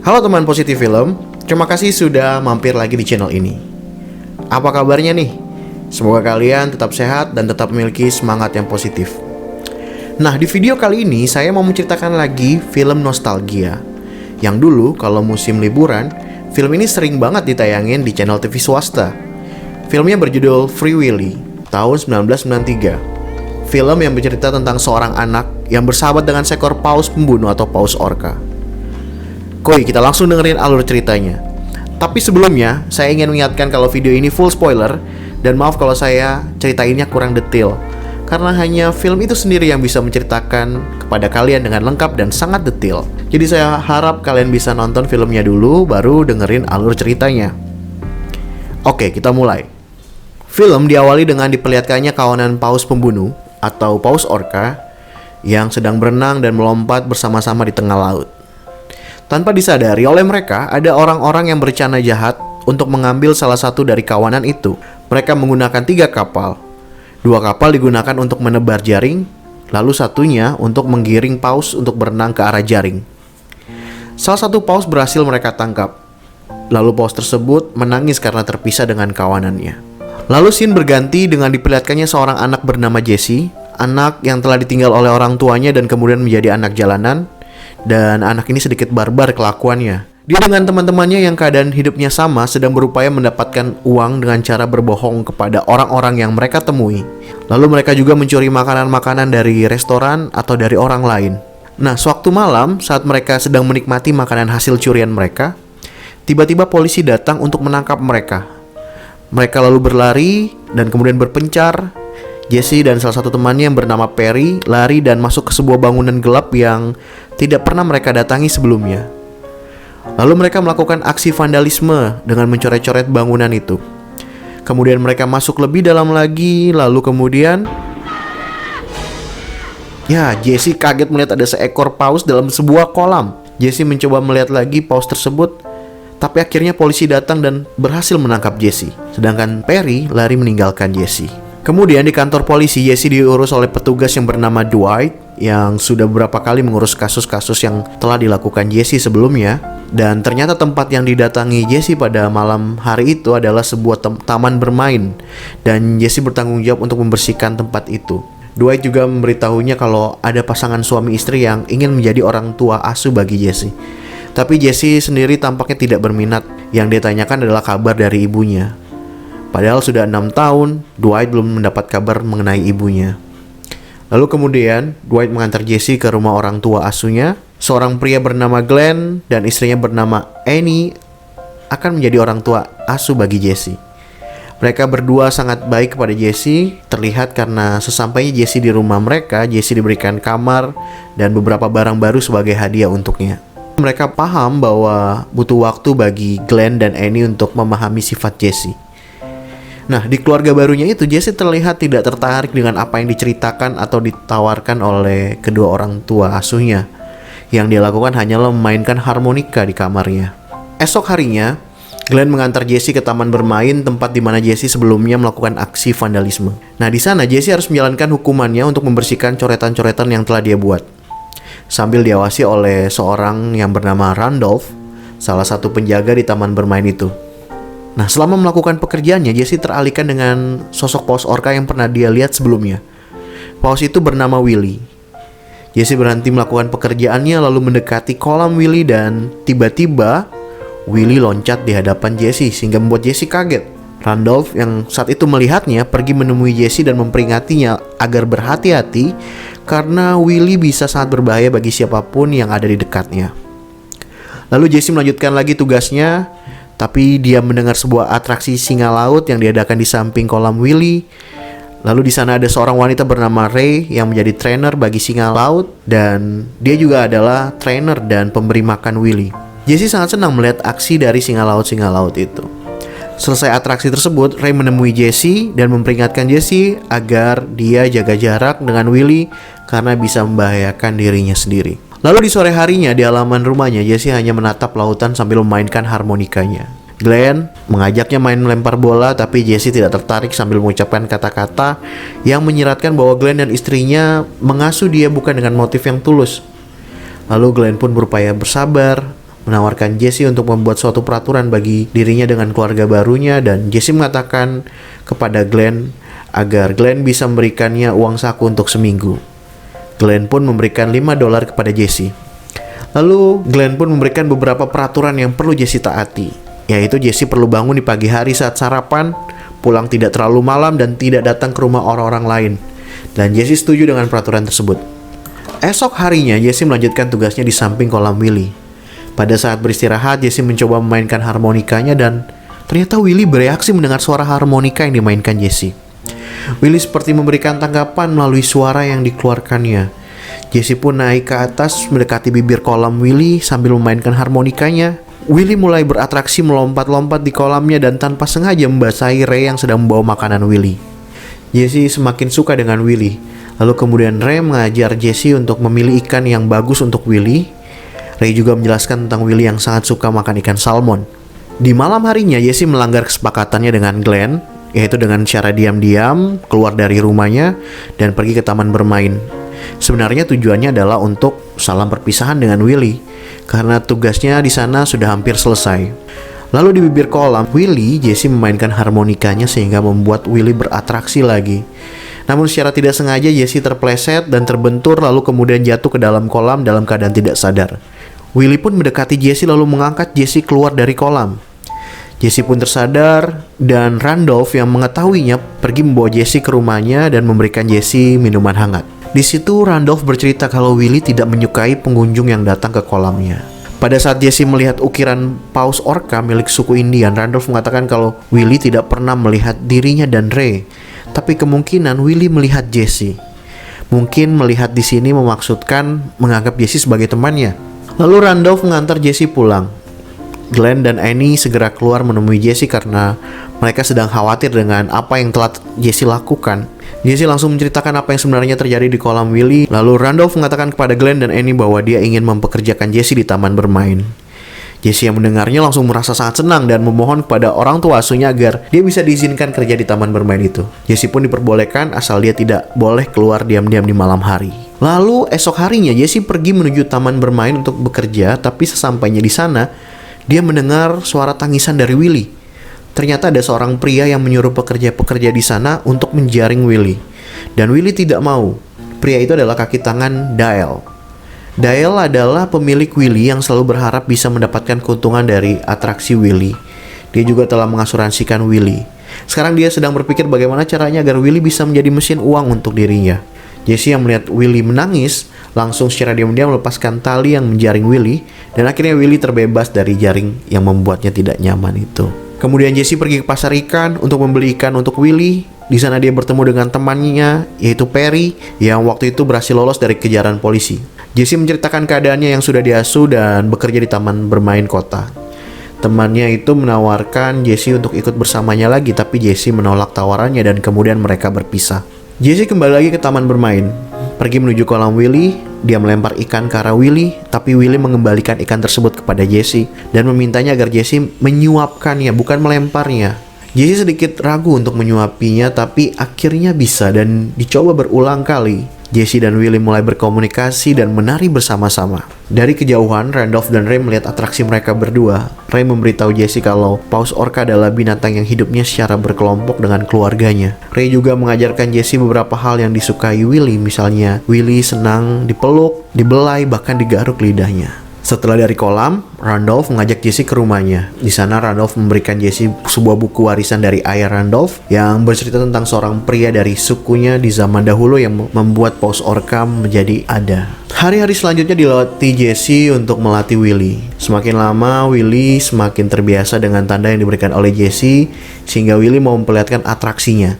Halo teman Positif Film, terima kasih sudah mampir lagi di channel ini. Apa kabarnya nih? Semoga kalian tetap sehat dan tetap memiliki semangat yang positif. Nah, di video kali ini saya mau menceritakan lagi film nostalgia yang dulu kalau musim liburan, film ini sering banget ditayangin di channel TV swasta. Filmnya berjudul Free Willy, tahun 1993. Film yang bercerita tentang seorang anak yang bersahabat dengan seekor paus pembunuh atau paus orca. Koi, kita langsung dengerin alur ceritanya. Tapi sebelumnya, saya ingin mengingatkan kalau video ini full spoiler, dan maaf kalau saya ceritainnya kurang detail, karena hanya film itu sendiri yang bisa menceritakan kepada kalian dengan lengkap dan sangat detail. Jadi saya harap kalian bisa nonton filmnya dulu, baru dengerin alur ceritanya. Oke, kita mulai. Film diawali dengan diperlihatkannya kawanan paus pembunuh atau paus orca yang sedang berenang dan melompat bersama-sama di tengah laut. Tanpa disadari oleh mereka, ada orang-orang yang berencana jahat untuk mengambil salah satu dari kawanan itu. Mereka menggunakan 3 kapal. 2 kapal digunakan untuk menebar jaring, lalu satunya untuk menggiring paus untuk berenang ke arah jaring. Salah satu paus berhasil mereka tangkap. Lalu paus tersebut menangis karena terpisah dengan kawanannya. Lalu scene berganti dengan diperlihatkannya seorang anak bernama Jesse, anak yang telah ditinggal oleh orang tuanya dan kemudian menjadi anak jalanan. Dan anak ini sedikit barbar kelakuannya. Dia dengan teman-temannya yang keadaan hidupnya sama sedang berupaya mendapatkan uang dengan cara berbohong kepada orang-orang yang mereka temui. Lalu mereka juga mencuri makanan-makanan dari restoran atau dari orang lain. Nah, sewaktu malam saat mereka sedang menikmati makanan hasil curian mereka, tiba-tiba polisi datang untuk menangkap mereka. Mereka lalu berlari dan kemudian berpencar. Jesse dan salah satu temannya yang bernama Perry lari dan masuk ke sebuah bangunan gelap yang tidak pernah mereka datangi sebelumnya. Lalu mereka melakukan aksi vandalisme dengan mencoret-coret bangunan itu. Kemudian mereka masuk lebih dalam lagi, lalu kemudian Jesse kaget melihat ada seekor paus dalam sebuah kolam. Jesse mencoba melihat lagi paus tersebut, tapi akhirnya polisi datang dan berhasil menangkap Jesse. Sedangkan Perry lari meninggalkan Jesse. Kemudian di kantor polisi, Jesse diurus oleh petugas yang bernama Dwight yang sudah beberapa kali mengurus kasus-kasus yang telah dilakukan Jesse sebelumnya. Dan ternyata tempat yang didatangi Jesse pada malam hari itu adalah sebuah taman bermain, dan Jesse bertanggung jawab untuk membersihkan tempat itu. Dwight juga memberitahunya kalau ada pasangan suami istri yang ingin menjadi orang tua asuh bagi Jesse. Tapi Jesse sendiri tampaknya tidak berminat. Yang ditanyakan adalah kabar dari ibunya. Padahal sudah 6 tahun, Dwight belum mendapat kabar mengenai ibunya. Lalu kemudian, Dwight mengantar Jesse ke rumah orang tua asuhnya. Seorang pria bernama Glenn dan istrinya bernama Annie akan menjadi orang tua asuh bagi Jesse. Mereka berdua sangat baik kepada Jesse, terlihat karena sesampainya Jesse di rumah mereka, Jesse diberikan kamar dan beberapa barang baru sebagai hadiah untuknya. Mereka paham bahwa butuh waktu bagi Glenn dan Annie untuk memahami sifat Jesse. Nah, di keluarga barunya itu, Jesse terlihat tidak tertarik dengan apa yang diceritakan atau ditawarkan oleh kedua orang tua asuhnya. Yang dia lakukan hanyalah memainkan harmonika di kamarnya. Esok harinya, Glenn mengantar Jesse ke taman bermain, tempat di mana Jesse sebelumnya melakukan aksi vandalisme. Nah, di sana Jesse harus menjalankan hukumannya untuk membersihkan coretan-coretan yang telah dia buat, sambil diawasi oleh seorang yang bernama Randolph, salah satu penjaga di taman bermain itu. Nah, selama melakukan pekerjaannya, Jesse teralihkan dengan sosok paus orca yang pernah dia lihat sebelumnya. Paus itu bernama Willy. Jesse berhenti melakukan pekerjaannya lalu mendekati kolam Willy dan tiba-tiba Willy loncat di hadapan Jesse sehingga membuat Jesse kaget. Randolph yang saat itu melihatnya pergi menemui Jesse dan memperingatinya agar berhati-hati karena Willy bisa sangat berbahaya bagi siapapun yang ada di dekatnya. Lalu Jesse melanjutkan lagi tugasnya. Tapi dia mendengar sebuah atraksi singa laut yang diadakan di samping kolam Willy. Lalu di sana ada seorang wanita bernama Ray yang menjadi trainer bagi singa laut, dan dia juga adalah trainer dan pemberi makan Willy. Jesse sangat senang melihat aksi dari singa laut itu. Selesai atraksi tersebut, Ray menemui Jesse dan memperingatkan Jesse agar dia jaga jarak dengan Willy karena bisa membahayakan dirinya sendiri. Lalu di sore harinya di halaman rumahnya, Jesse hanya menatap lautan sambil memainkan harmonikanya. Glenn mengajaknya main melempar bola, tapi Jesse tidak tertarik sambil mengucapkan kata-kata yang menyiratkan bahwa Glenn dan istrinya mengasuh dia bukan dengan motif yang tulus. Lalu Glenn pun berupaya bersabar, menawarkan Jesse untuk membuat suatu peraturan bagi dirinya dengan keluarga barunya, dan Jesse mengatakan kepada Glenn agar Glenn bisa memberikannya uang saku untuk seminggu. Glenn pun memberikan $5 kepada Jesse. Lalu Glenn pun memberikan beberapa peraturan yang perlu Jesse taati, yaitu Jesse perlu bangun di pagi hari saat sarapan, pulang tidak terlalu malam, dan tidak datang ke rumah orang-orang lain. Dan Jesse setuju dengan peraturan tersebut. Esok harinya Jesse melanjutkan tugasnya di samping kolam Willy. Pada saat beristirahat, Jesse mencoba memainkan harmonikanya dan ternyata Willy bereaksi mendengar suara harmonika yang dimainkan Jesse. Willy seperti memberikan tanggapan melalui suara yang dikeluarkannya. Jesse pun naik ke atas mendekati bibir kolam Willy sambil memainkan harmonikanya. Willy mulai beratraksi melompat-lompat di kolamnya dan tanpa sengaja membasahi Ray yang sedang membawa makanan Willy. Jesse semakin suka dengan Willy. Lalu kemudian Ray mengajar Jesse untuk memilih ikan yang bagus untuk Willy. Ray juga menjelaskan tentang Willy yang sangat suka makan ikan salmon. Di malam harinya Jesse melanggar kesepakatannya dengan Glenn, yaitu dengan cara diam-diam keluar dari rumahnya dan pergi ke taman bermain. Sebenarnya tujuannya adalah untuk salam perpisahan dengan Willy, karena tugasnya di sana sudah hampir selesai. Lalu di bibir kolam Willy, Jesse memainkan harmonikanya sehingga membuat Willy beratraksi lagi. Namun secara tidak sengaja Jesse terpleset dan terbentur, lalu kemudian jatuh ke dalam kolam dalam keadaan tidak sadar. Willy pun mendekati Jesse lalu mengangkat Jesse keluar dari kolam. Jesse pun tersadar dan Randolph yang mengetahuinya pergi membawa Jesse ke rumahnya dan memberikan Jesse minuman hangat. Di situ Randolph bercerita kalau Willy tidak menyukai pengunjung yang datang ke kolamnya. Pada saat Jesse melihat ukiran paus orca milik suku Indian, Randolph mengatakan kalau Willy tidak pernah melihat dirinya dan Ray, tapi kemungkinan Willy melihat Jesse. Mungkin melihat di sini memaksudkan menganggap Jesse sebagai temannya. Lalu Randolph mengantar Jesse pulang. Glenn dan Annie segera keluar menemui Jesse karena mereka sedang khawatir dengan apa yang telah Jesse lakukan. Jesse langsung menceritakan apa yang sebenarnya terjadi di kolam Willy. Lalu Randolph mengatakan kepada Glenn dan Annie bahwa dia ingin mempekerjakan Jesse di taman bermain. Jesse yang mendengarnya langsung merasa sangat senang dan memohon kepada orang tua asuhnya agar dia bisa diizinkan kerja di taman bermain itu. Jesse pun diperbolehkan asal dia tidak boleh keluar diam-diam di malam hari. Lalu esok harinya Jesse pergi menuju taman bermain untuk bekerja, tapi sesampainya di sana dia mendengar suara tangisan dari Willy. Ternyata ada seorang pria yang menyuruh pekerja-pekerja di sana untuk menjaring Willy. Dan Willy tidak mau. Pria itu adalah kaki tangan Dale. Dale adalah pemilik Willy yang selalu berharap bisa mendapatkan keuntungan dari atraksi Willy. Dia juga telah mengasuransikan Willy. Sekarang dia sedang berpikir bagaimana caranya agar Willy bisa menjadi mesin uang untuk dirinya. Jesse yang melihat Willy menangis langsung secara diam-diam melepaskan tali yang menjaring Willy, dan akhirnya Willy terbebas dari jaring yang membuatnya tidak nyaman itu. Kemudian Jesse pergi ke pasar ikan untuk membeli ikan untuk Willy. Di sana dia bertemu dengan temannya, yaitu Perry, yang waktu itu berhasil lolos dari kejaran polisi. Jesse menceritakan keadaannya yang sudah diasuh dan bekerja di taman bermain kota. Temannya itu menawarkan Jesse untuk ikut bersamanya lagi, tapi Jesse menolak tawarannya dan kemudian mereka berpisah. Jesse kembali lagi ke taman bermain, pergi menuju kolam Willy. Dia melempar ikan ke arah Willy, tapi Willy mengembalikan ikan tersebut kepada Jesse dan memintanya agar Jesse menyuapkannya, bukan melemparnya. Jesse sedikit ragu untuk menyuapinya, tapi akhirnya bisa dan dicoba berulang kali. Jesse dan Willy mulai berkomunikasi dan menari bersama-sama. Dari kejauhan, Randolph dan Ray melihat atraksi mereka berdua. Ray memberitahu Jesse kalau paus orca adalah binatang yang hidupnya secara berkelompok dengan keluarganya. Ray juga mengajarkan Jesse beberapa hal yang disukai Willy, misalnya Willy senang dipeluk, dibelai, bahkan digaruk lidahnya. Setelah dari kolam, Randolph mengajak Jesse ke rumahnya. Di sana Randolph memberikan Jesse sebuah buku warisan dari ayah Randolph yang bercerita tentang seorang pria dari sukunya di zaman dahulu yang membuat paus orca menjadi ada. Hari-hari selanjutnya dilewati Jesse untuk melatih Willy. Semakin lama Willy semakin terbiasa dengan tanda yang diberikan oleh Jesse, sehingga Willy mau memperlihatkan atraksinya.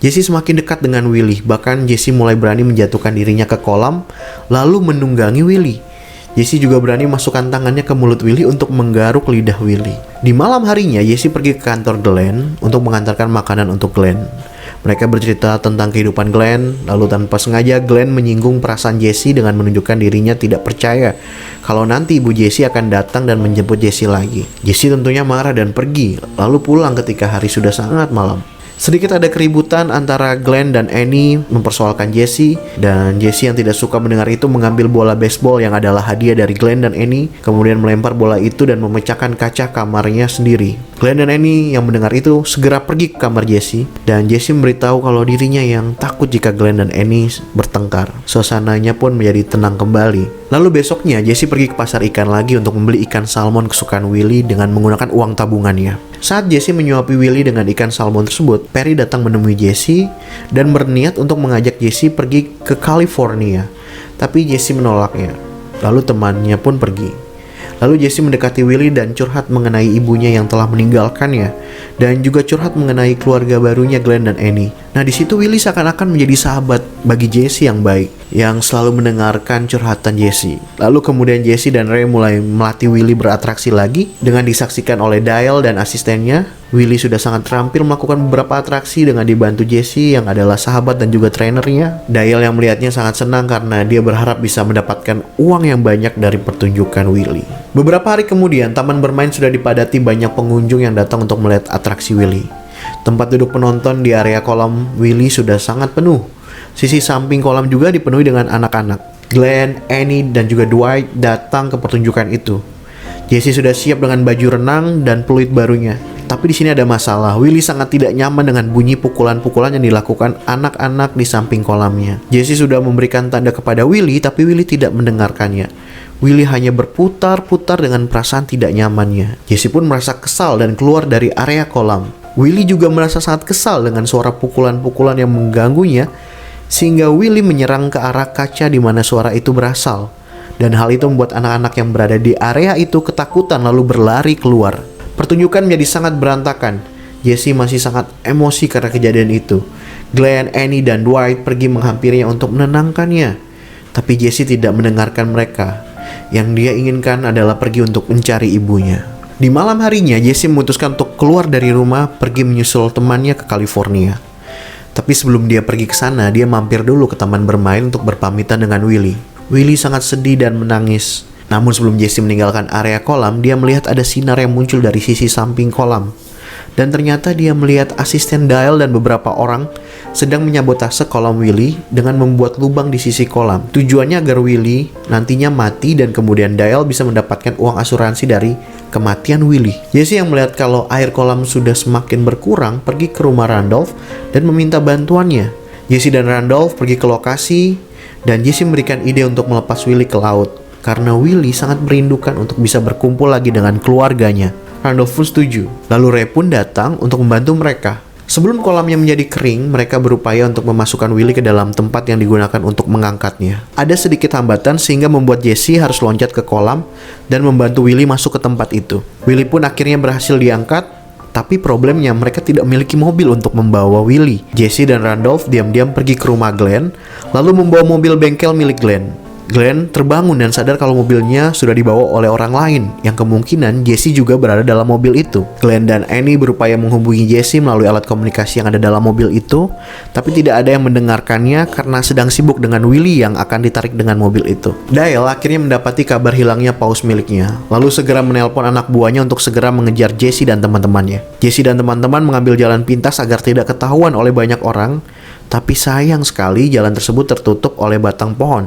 Jesse semakin dekat dengan Willy, bahkan Jesse mulai berani menjatuhkan dirinya ke kolam lalu menunggangi Willy. Jesse juga berani masukkan tangannya ke mulut Willy untuk menggaruk lidah Willy. Di malam harinya, Jesse pergi ke kantor Glenn untuk mengantarkan makanan untuk Glenn. Mereka bercerita tentang kehidupan Glenn, lalu tanpa sengaja Glenn menyinggung perasaan Jesse dengan menunjukkan dirinya tidak percaya kalau nanti ibu Jesse akan datang dan menjemput Jesse lagi. Jesse tentunya marah dan pergi, lalu pulang ketika hari sudah sangat malam. Sedikit ada keributan antara Glenn dan Annie mempersoalkan Jesse, dan Jesse yang tidak suka mendengar itu mengambil bola baseball yang adalah hadiah dari Glenn dan Annie, kemudian melempar bola itu dan memecahkan kaca kamarnya sendiri. Glenn dan Annie yang mendengar itu segera pergi ke kamar Jesse, dan Jesse memberitahu kalau dirinya yang takut jika Glenn dan Annie bertengkar. Suasananya pun menjadi tenang kembali. Lalu besoknya Jesse pergi ke pasar ikan lagi untuk membeli ikan salmon kesukaan Willy dengan menggunakan uang tabungannya. Saat Jesse menyuapi Willy dengan ikan salmon tersebut, Perry datang menemui Jesse dan berniat untuk mengajak Jesse pergi ke California. Tapi Jesse menolaknya. Lalu temannya pun pergi. Lalu Jesse mendekati Willy dan curhat mengenai ibunya yang telah meninggalkannya, dan juga curhat mengenai keluarga barunya Glenn dan Annie. Nah, di situ Willy seakan-akan menjadi sahabat bagi Jesse yang baik, yang selalu mendengarkan curhatan Jesse. Lalu kemudian Jesse dan Ray mulai melatih Willy beratraksi lagi dengan disaksikan oleh Dale dan asistennya. Willy sudah sangat terampil melakukan beberapa atraksi dengan dibantu Jesse yang adalah sahabat dan juga trainernya. Dale yang melihatnya sangat senang karena dia berharap bisa mendapatkan uang yang banyak dari pertunjukan Willy. Beberapa hari kemudian, taman bermain sudah dipadati banyak pengunjung yang datang untuk melihat atraksi Willy. Tempat duduk penonton di area kolam Willy sudah sangat penuh. Sisi samping kolam juga dipenuhi dengan anak-anak. Glenn, Annie, dan juga Dwight datang ke pertunjukan itu. Jesse sudah siap dengan baju renang dan peluit barunya. Tapi di sini ada masalah. Willy sangat tidak nyaman dengan bunyi pukulan-pukulan yang dilakukan anak-anak di samping kolamnya. Jesse sudah memberikan tanda kepada Willy, tapi Willy tidak mendengarkannya. Willy hanya berputar-putar dengan perasaan tidak nyamannya. Jesse pun merasa kesal dan keluar dari area kolam. Willy juga merasa sangat kesal dengan suara pukulan-pukulan yang mengganggunya, sehingga Willy menyerang ke arah kaca di mana suara itu berasal. Dan hal itu membuat anak-anak yang berada di area itu ketakutan lalu berlari keluar. Pertunjukan menjadi sangat berantakan. Jesse masih sangat emosi karena kejadian itu. Glenn, Annie, dan Dwight pergi menghampirinya untuk menenangkannya. Tapi Jesse tidak mendengarkan mereka. Yang dia inginkan adalah pergi untuk mencari ibunya. Di malam harinya, Jesse memutuskan untuk keluar dari rumah, pergi menyusul temannya ke California. Tapi sebelum dia pergi ke sana, dia mampir dulu ke taman bermain untuk berpamitan dengan Willy. Willy sangat sedih dan menangis. Namun sebelum Jesse meninggalkan area kolam, dia melihat ada sinar yang muncul dari sisi samping kolam. Dan ternyata dia melihat asisten Dale dan beberapa orang sedang menyabotase kolam Willy dengan membuat lubang di sisi kolam. Tujuannya agar Willy nantinya mati dan kemudian Dale bisa mendapatkan uang asuransi dari kematian Willy. Jesse yang melihat kalau air kolam sudah semakin berkurang, pergi ke rumah Randolph dan meminta bantuannya. Jesse dan Randolph pergi ke lokasi dan Jesse memberikan ide untuk melepas Willy ke laut. Karena Willy sangat merindukan untuk bisa berkumpul lagi dengan keluarganya. Randolph pun setuju. Lalu Ray pun datang untuk membantu mereka. Sebelum kolamnya menjadi kering, mereka berupaya untuk memasukkan Willy ke dalam tempat yang digunakan untuk mengangkatnya. Ada sedikit hambatan sehingga membuat Jesse harus loncat ke kolam dan membantu Willy masuk ke tempat itu. Willy pun akhirnya berhasil diangkat, tapi problemnya mereka tidak memiliki mobil untuk membawa Willy. Jesse dan Randolph diam-diam pergi ke rumah Glenn, lalu membawa mobil bengkel milik Glenn. Glenn terbangun dan sadar kalau mobilnya sudah dibawa oleh orang lain, yang kemungkinan Jesse juga berada dalam mobil itu. Glenn dan Annie berupaya menghubungi Jesse melalui alat komunikasi yang ada dalam mobil itu, tapi tidak ada yang mendengarkannya karena sedang sibuk dengan Willy yang akan ditarik dengan mobil itu. Dale akhirnya mendapati kabar hilangnya paus miliknya, lalu segera menelpon anak buahnya untuk segera mengejar Jesse dan teman-temannya. Jesse dan teman-teman mengambil jalan pintas agar tidak ketahuan oleh banyak orang. Tapi sayang sekali jalan tersebut tertutup oleh batang pohon,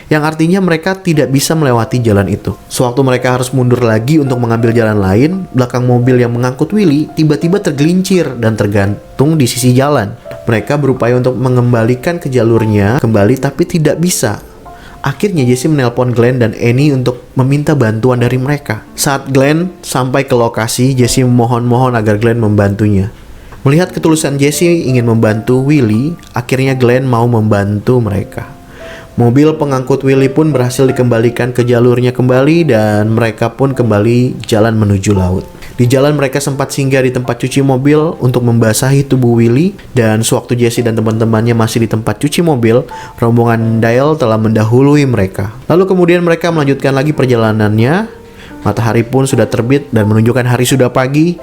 yang artinya mereka tidak bisa melewati jalan itu. Sewaktu mereka harus mundur lagi untuk mengambil jalan lain, belakang mobil yang mengangkut Willy tiba-tiba tergelincir dan tergantung di sisi jalan. Mereka berupaya untuk mengembalikan ke jalurnya kembali tapi tidak bisa. Akhirnya Jesse menelpon Glenn dan Annie untuk meminta bantuan dari mereka. Saat Glenn sampai ke lokasi, Jesse memohon-mohon agar Glenn membantunya. Melihat ketulusan Jesse ingin membantu Willy, akhirnya Glenn mau membantu mereka. Mobil pengangkut Willy pun berhasil dikembalikan ke jalurnya kembali dan mereka pun kembali jalan menuju laut. Di jalan mereka sempat singgah di tempat cuci mobil untuk membasahi tubuh Willy, dan sewaktu Jesse dan teman-temannya masih di tempat cuci mobil, rombongan Dale telah mendahului mereka. Lalu kemudian mereka melanjutkan lagi perjalanannya. Matahari pun sudah terbit dan menunjukkan hari sudah pagi,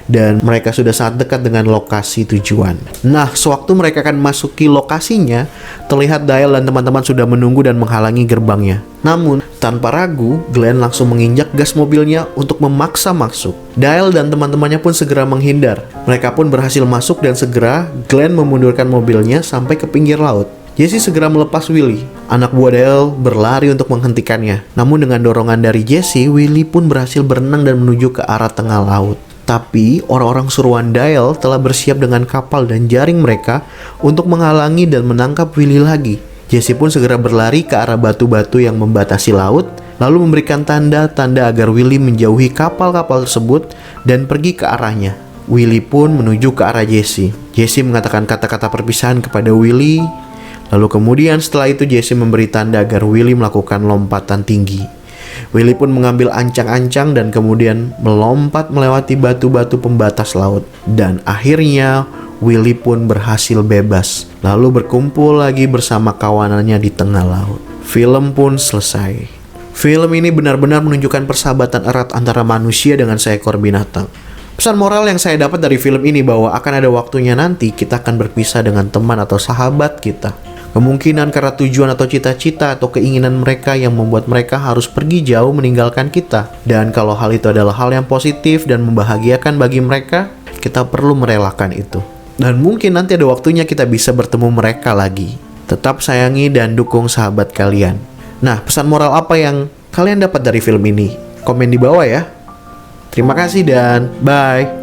dan mereka sudah sangat dekat dengan lokasi tujuan. Nah, sewaktu mereka akan masuki lokasinya, terlihat Dale dan teman-teman sudah menunggu dan menghalangi gerbangnya. Namun, Tanpa ragu, Glenn langsung menginjak gas mobilnya untuk memaksa masuk. Dale dan teman-temannya pun segera menghindar. Mereka pun berhasil masuk dan segera Glenn memundurkan mobilnya sampai ke pinggir laut. Jesse segera melepas Willie. Anak buah Dale berlari untuk menghentikannya. Namun dengan dorongan dari Jesse, Willie pun berhasil berenang dan menuju ke arah tengah laut. Tapi orang-orang suruhan Dale telah bersiap dengan kapal dan jaring mereka untuk menghalangi dan menangkap Willie lagi. Jesse pun segera berlari ke arah batu-batu yang membatasi laut, lalu memberikan tanda-tanda agar Willie menjauhi kapal-kapal tersebut dan pergi ke arahnya. Willie pun menuju ke arah Jesse. Jesse mengatakan kata-kata perpisahan kepada Willie, lalu kemudian setelah itu Jesse memberi tanda agar Willie melakukan lompatan tinggi. Willie pun mengambil ancang-ancang dan kemudian melompat melewati batu-batu pembatas laut. Dan akhirnya Willie pun berhasil bebas, lalu berkumpul lagi bersama kawanannya di tengah laut. Film pun selesai. Film ini benar-benar menunjukkan persahabatan erat antara manusia dengan seekor binatang. Pesan moral yang saya dapat dari film ini bahwa akan ada waktunya nanti kita akan berpisah dengan teman atau sahabat kita. Kemungkinan karena tujuan atau cita-cita atau keinginan mereka yang membuat mereka harus pergi jauh meninggalkan kita. Dan kalau hal itu adalah hal yang positif dan membahagiakan bagi mereka, kita perlu merelakan itu. Dan mungkin nanti ada waktunya kita bisa bertemu mereka lagi. Tetap sayangi dan dukung sahabat kalian. Nah, pesan moral apa yang kalian dapat dari film ini? Komen di bawah ya. Terima kasih dan bye.